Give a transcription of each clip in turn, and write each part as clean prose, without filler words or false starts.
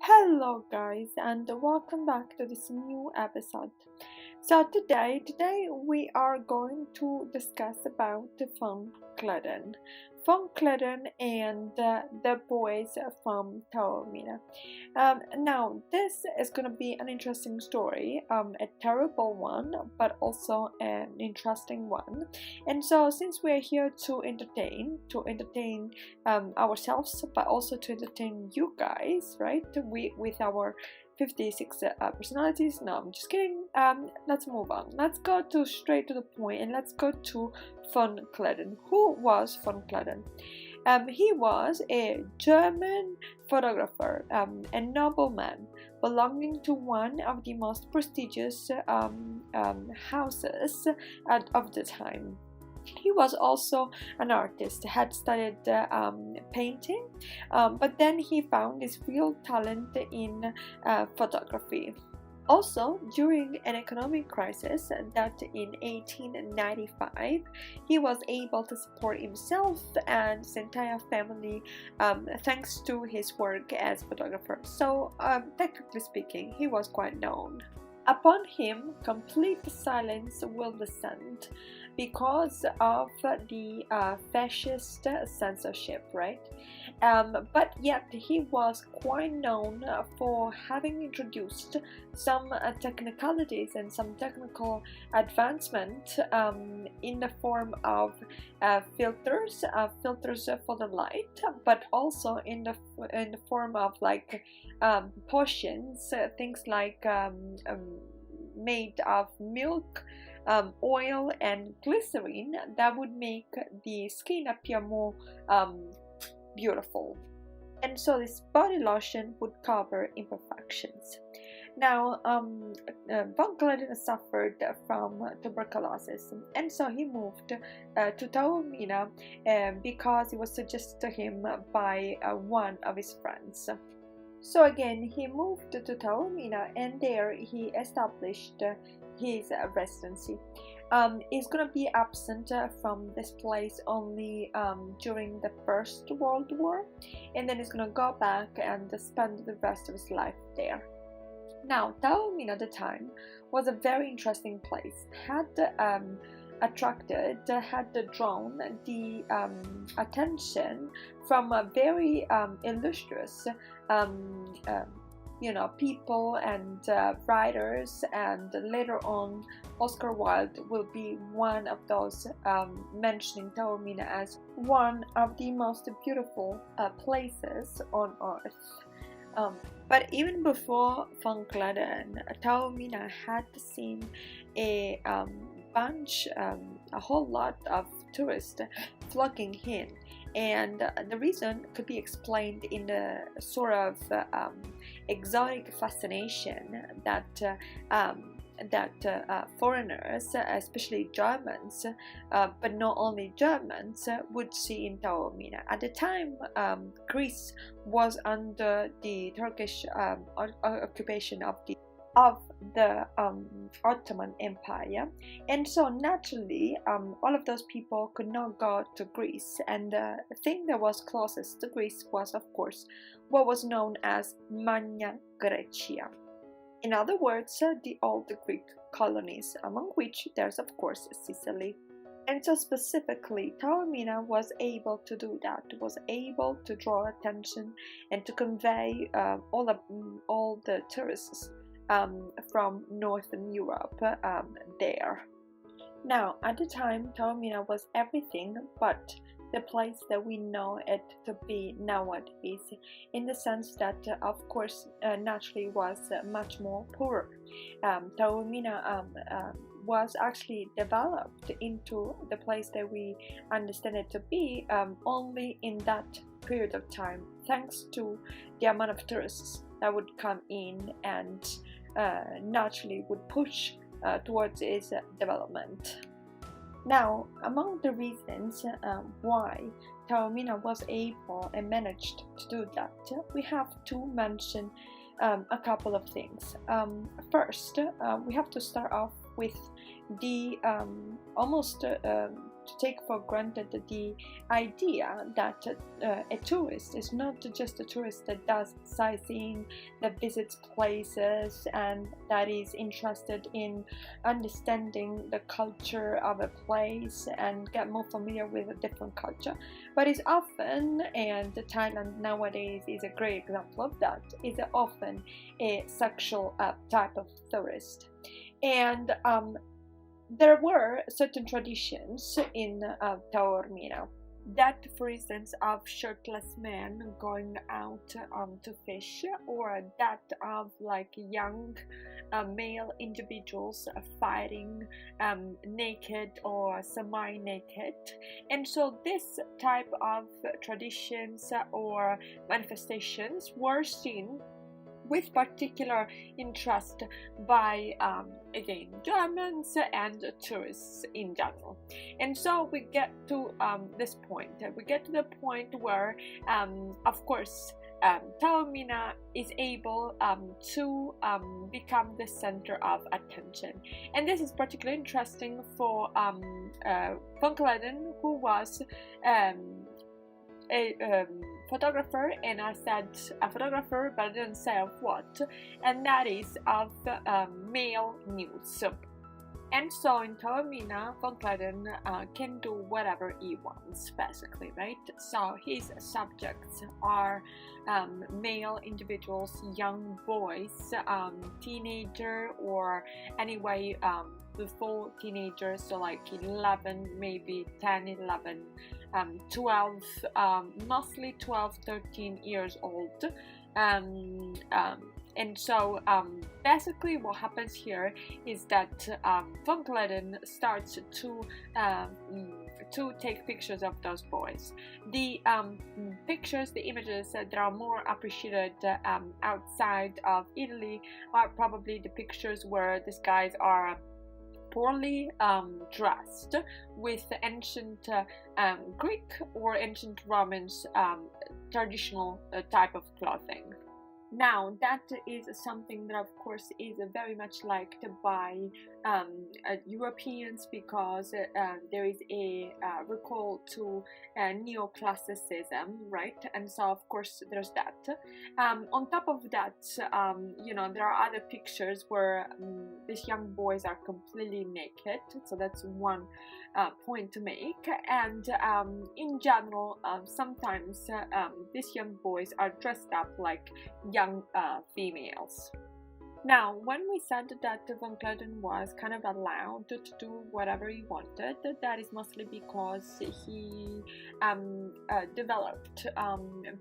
Hello guys and welcome back to this new episode. So today we are going to discuss about the Von Gloeden and the boys from Taormina. Now this is going to be an interesting story, a terrible one, but also an interesting one. And so since we are here to entertain ourselves, but also to entertain you guys, right? With our 56 personalities. No, I'm just kidding. Let's move on. Let's go straight to the point and let's go to Von Gloeden. Who was Von Gloeden? He was a German photographer, a nobleman belonging to one of the most prestigious houses of the time. He was also an artist, had studied painting, but then he found his real talent in photography. Also, during an economic crisis that in 1895, he was able to support himself and his entire family thanks to his work as photographer. So, technically speaking, he was quite known. Upon him, complete silence will descend because of the fascist censorship, right? But yet he was quite known for having introduced some technicalities and some technical advancement in the form of filters for the light, but also in the form of like potions, things like made of milk, oil and glycerin that would make the skin appear more beautiful. And so this body lotion would cover imperfections. Now, Von Gloeden suffered from tuberculosis, and so he moved to Taormina because it was suggested to him by one of his friends. So again, he moved to Taormina, and there he established his residency. He's gonna be absent from this place only during the First World War, and then he's gonna go back and spend the rest of his life there. Now, Taormina at the time was a very interesting place. Had drawn the attention from a very illustrious people and writers, and later on Oscar Wilde will be one of those mentioning Taormina as one of the most beautiful places on earth. But even before Von Gloeden, Taormina had seen a whole lot of tourists flocking in, and the reason could be explained in the sort of exotic fascination that foreigners, especially Germans, but not only Germans, would see in Taormina. At the time, Greece was under the Turkish occupation of the Ottoman Empire, and so naturally all of those people could not go to Greece, and the thing that was closest to Greece was of course what was known as Magna Graecia. In other words, the old Greek colonies, among which there's of course Sicily. And so specifically, Taormina was able to do that, was able to draw attention and to convey all the tourists from Northern Europe there. Now, at the time, Taormina was everything but the place that we know it to be nowadays, in the sense that, of course, naturally was much more poorer. Taormina was actually developed into the place that we understand it to be only in that period of time, thanks to the amount of tourists that would come in and naturally would push towards its development. Now, among the reasons why Taormina was able and managed to do that, we have to mention a couple of things. First, we have to start off with the almost to take for granted the idea that a tourist is not just a tourist that does sightseeing, that visits places, and that is interested in understanding the culture of a place and get more familiar with a different culture, but is often, and Thailand nowadays is a great example of that, is often a sexual type of tourist. And there were certain traditions in Taormina. That, for instance, of shirtless men going out to fish, or that of like young male individuals fighting naked or semi-naked. And so this type of traditions or manifestations were seen with particular interest by again Germans and tourists in general. And so we get to this point. We get to the point where of course Taormina is able to become the center of attention. And this is particularly interesting for von Gloeden, who was a photographer, and I said a photographer, but I didn't say of what, and that is of male nudes. And so in Taormina, von Gloeden can do whatever he wants, basically, right? So his subjects are male individuals, young boys, teenager, or anyway before teenagers, so like 11, maybe 10, 11, 12, mostly 12, 13 years old. And so basically what happens here is that von Gloeden starts to take pictures of those boys. The pictures, the images that are more appreciated outside of Italy are probably the pictures where these guys are poorly dressed with ancient Greek or ancient Romans traditional type of clothing. Now, that is something that, of course, is very much liked by Europeans, because there is a recall to neoclassicism, right? And so, of course, there's that. On top of that, you know, there are other pictures where these young boys are completely naked, so that's one point to make. And in general, sometimes these young boys are dressed up like young females. Now, when we said that von Gloeden was kind of allowed to do whatever he wanted, that is mostly because he developed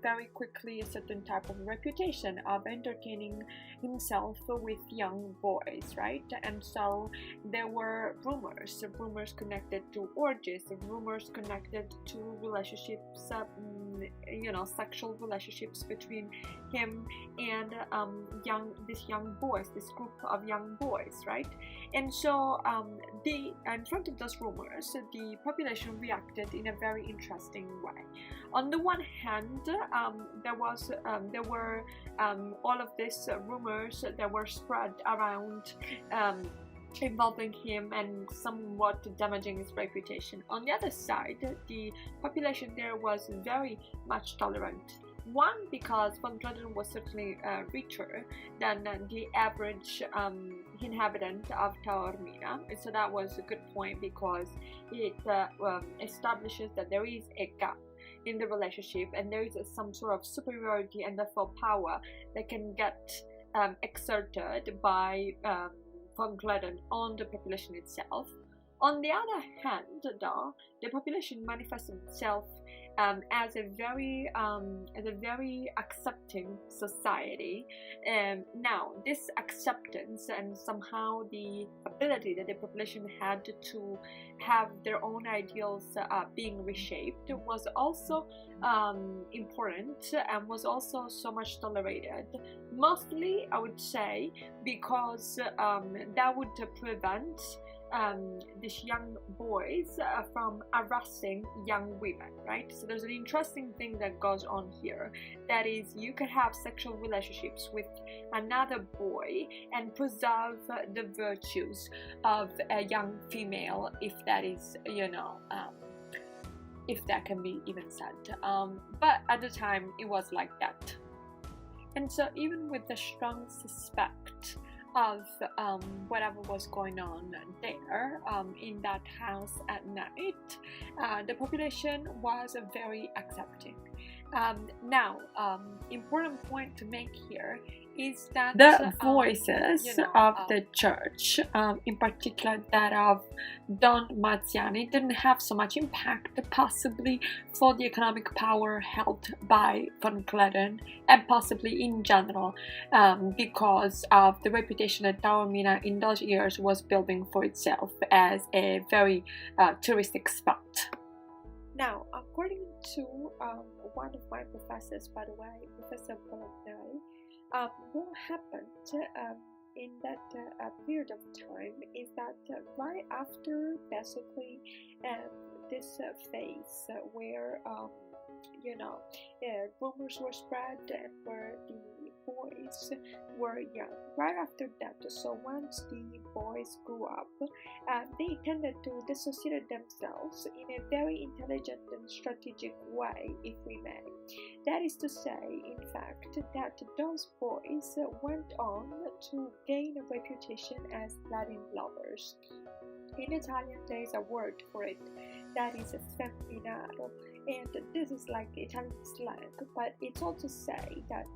very quickly a certain type of reputation of entertaining himself with young boys, right? And so there were rumors connected to orgies, rumors connected to relationships, you know, sexual relationships between him and these young boys, this group of young boys, right? And so in front of those rumors, the population reacted in a very interesting way. On the one hand, there were all of these rumors that were spread around involving him and somewhat damaging his reputation. On the other side, the population there was very much tolerant. One, because von Gloeden was certainly richer than the average inhabitant of Taormina, and so that was a good point, because it establishes that there is a gap in the relationship, and there is some sort of superiority and therefore power that can get exerted by von Gloeden on the population itself. On the other hand, though, the population manifested itself as a very accepting society. Now, this acceptance and somehow the ability that the population had to have their own ideals being reshaped was also important, and was also so much tolerated. Mostly, I would say, because that would prevent these young boys from harassing young women, right? So there's an interesting thing that goes on here, that is, you can have sexual relationships with another boy and preserve the virtues of a young female, if that is, if that can be even said. But at the time it was like that. And so even with the strong suspect of whatever was going on there in that house at night, the population was very accepting. Now, important point to make here is that the voices of the church, in particular that of Don Marziani, didn't have so much impact, possibly for the economic power held by von Gloeden, and possibly in general because of the reputation that Taormina in those years was building for itself as a very touristic spot. Now, according to one of my professors, by the way, Professor Femminari, what happened in that period of time is that right after basically this phase where rumors were spread and where the boys were young, right after that, so once the boys grew up, they tended to dissociate themselves in a very intelligent and strategic way, if we may. That is to say, in fact, that those boys went on to gain a reputation as Latin lovers. In Italian, there is a word for it, that is femminari, and this is like Italian slang, but it's also say that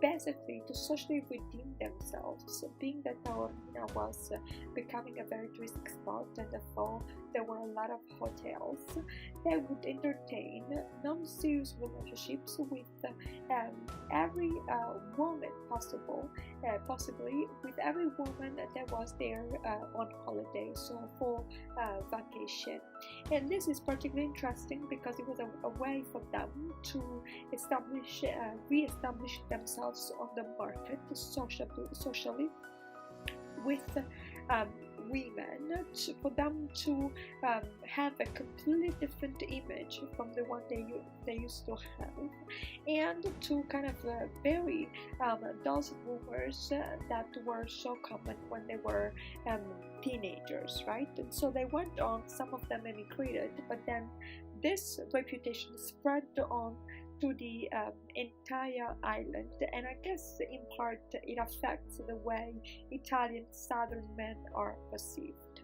basically to socially redeem themselves, being that Taormina was becoming a very touristic spot and therefore there were a lot of hotels, they would entertain non-serious relationships with every woman possible, possibly with every woman that was there on holiday, so for vacation. And this is particularly interesting because it was a way for them to re-establish themselves on the market socially with women, for them to have a completely different image from the one they used to have, and to kind of bury those rumors that were so common when they were teenagers, right? And so they went on, some of them emigrated, but then this reputation spread on to the entire island, and I guess in part it affects the way Italian southern men are perceived.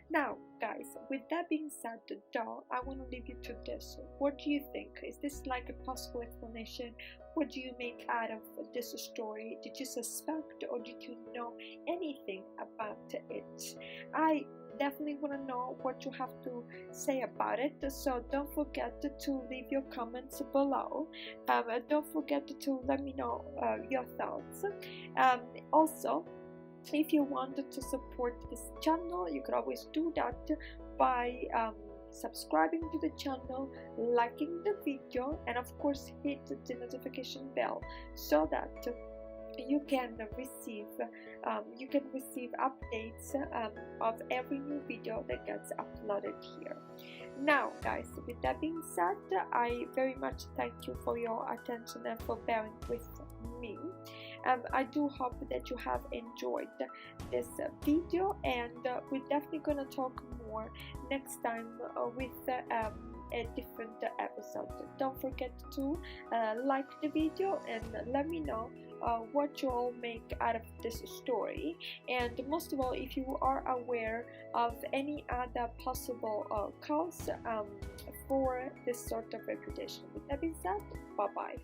Now guys, with that being said, though, I want to leave you to this. What do you think? Is this like a possible explanation? What do you make out of this story? Did you suspect or did you know anything about it? I definitely want to know what you have to say about it, so don't forget to leave your comments below. Don't forget to let me know your thoughts. Also, if you wanted to support this channel, you could always do that by subscribing to the channel, liking the video, and of course hit the notification bell so that you can receive updates of every new video that gets uploaded here. Now guys, with that being said, I very much thank you for your attention and for bearing with me. I do hope that you have enjoyed this video, and we're definitely gonna talk more next time with a different episode. Don't forget to like the video and let me know what you all make out of this story, and most of all, if you are aware of any other possible cause for this sort of reputation. With that being said, bye bye.